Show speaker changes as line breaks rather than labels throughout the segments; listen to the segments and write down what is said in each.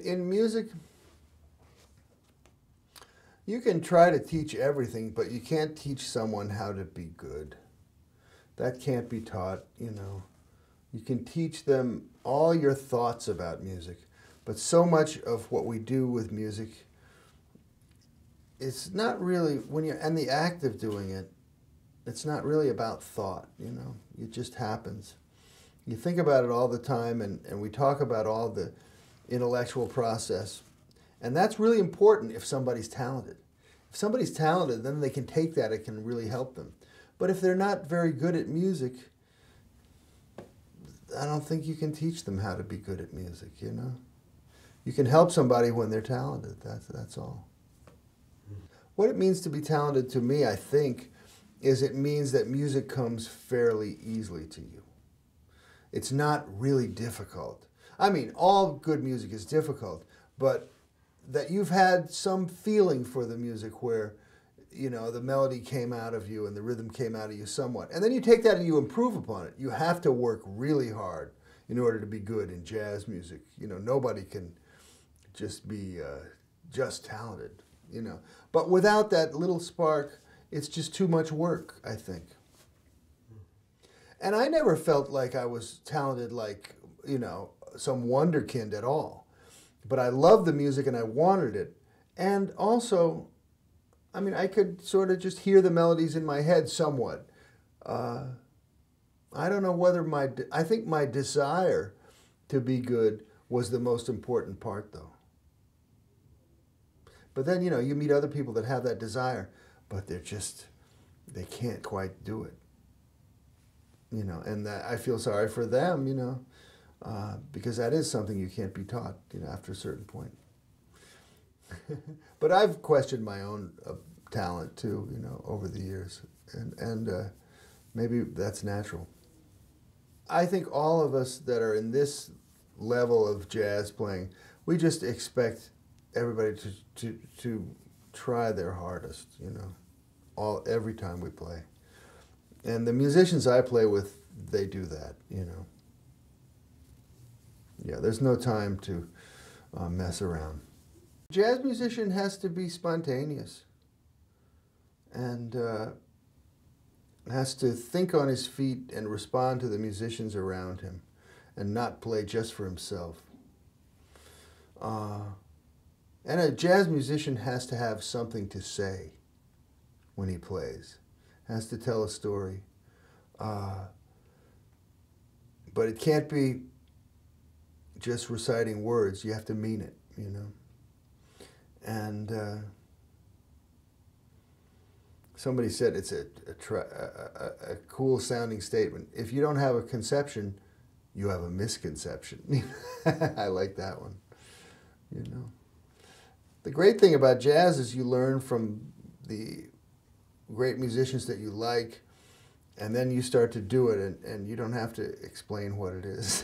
In music, you can try to teach everything, but you can't teach someone how to be good. That can't be taught, you know. You can teach them all your thoughts about music, but so much of what we do with music, it's not really, when you're in the act of doing it, it's not really about thought, you know. It just happens. You think about it all the time, and we talk about all the intellectual process. And that's really important if somebody's talented. If somebody's talented, then they can take that, it can really help them. But if they're not very good at music, I don't think you can teach them how to be good at music, you know? You can help somebody when they're talented, that's all. What it means to be talented to me, I think, is it means that music comes fairly easily to you. It's not really difficult. I mean, all good music is difficult, but that you've had some feeling for the music where, you know, the melody came out of you and the rhythm came out of you somewhat. And then you take that and you improve upon it. You have to work really hard in order to be good in jazz music. You know, nobody can just be just talented, you know. But without that little spark, it's just too much work, I think. And I never felt like I was talented like, you know, some wonderkind at all. But I loved the music and I wanted it. And also, I mean, I could sort of just hear the melodies in my head somewhat. I don't know whether I think my desire to be good was the most important part, though. But then, you know, you meet other people that have that desire, but they can't quite do it. You know, and I feel sorry for them, you know, because that is something you can't be taught, you know, after a certain point. But I've questioned my own talent too, you know, over the years, and maybe that's natural. I think all of us that are in this level of jazz playing, we just expect everybody to try their hardest, you know, every time we play. And the musicians I play with, they do that, you know. Yeah, there's no time to mess around. A jazz musician has to be spontaneous and has to think on his feet and respond to the musicians around him and not play just for himself. And a jazz musician has to have something to say when he plays. Has to tell a story. But it can't be just reciting words. You have to mean it, you know. And somebody said it's a cool sounding statement. If you don't have a conception, you have a misconception. I like that one, you know. The great thing about jazz is you learn from the great musicians that you like, and then you start to do it, and you don't have to explain what it is.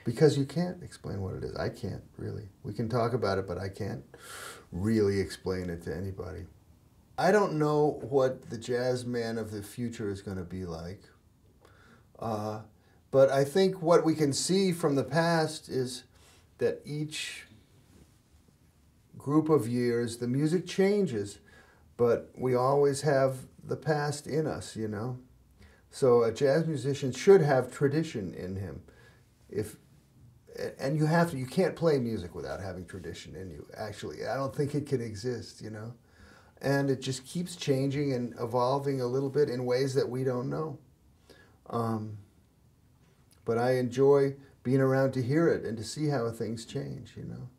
Because you can't explain what it is. I can't, really. We can talk about it, but I can't really explain it to anybody. I don't know what the jazz man of the future is going to be like. But I think what we can see from the past is that each group of years, the music changes, but we always have the past in us, you know? So a jazz musician should have tradition in him. And you can't play music without having tradition in you, actually. I don't think it can exist, you know? And it just keeps changing and evolving a little bit in ways that we don't know. But I enjoy being around to hear it and to see how things change, you know?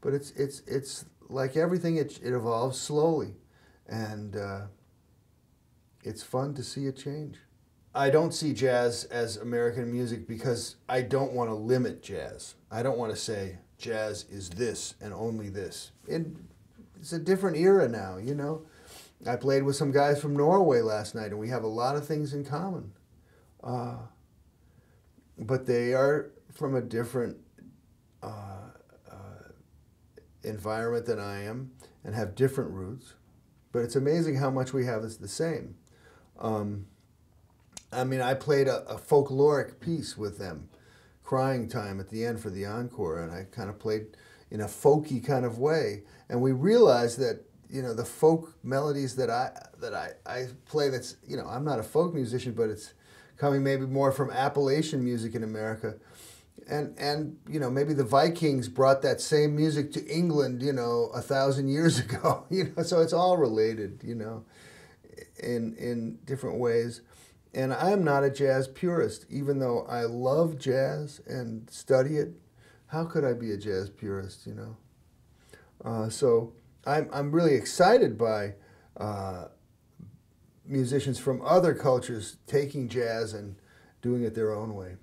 But it's like everything, it evolves slowly, and it's fun to see it change. I don't see jazz as American music because I don't want to limit jazz. I don't want to say jazz is this and only this. It's a different era now, you know? I played with some guys from Norway last night, and we have a lot of things in common. But they are from a different environment than I am and have different roots. But it's amazing how much we have is the same. I mean, I played a folkloric piece with them, crying time at the end for the encore, and I kind of played in a folky kind of way. And we realized that, you know, the folk melodies that I play, that's, you know, I'm not a folk musician, but it's coming maybe more from Appalachian music in America. And you know, maybe the Vikings brought that same music to England, you know, 1,000 years ago. You know, so it's all related, you know, in different ways. And I'm not a jazz purist, even though I love jazz and study it. How could I be a jazz purist, you know? So I'm really excited by musicians from other cultures taking jazz and doing it their own way.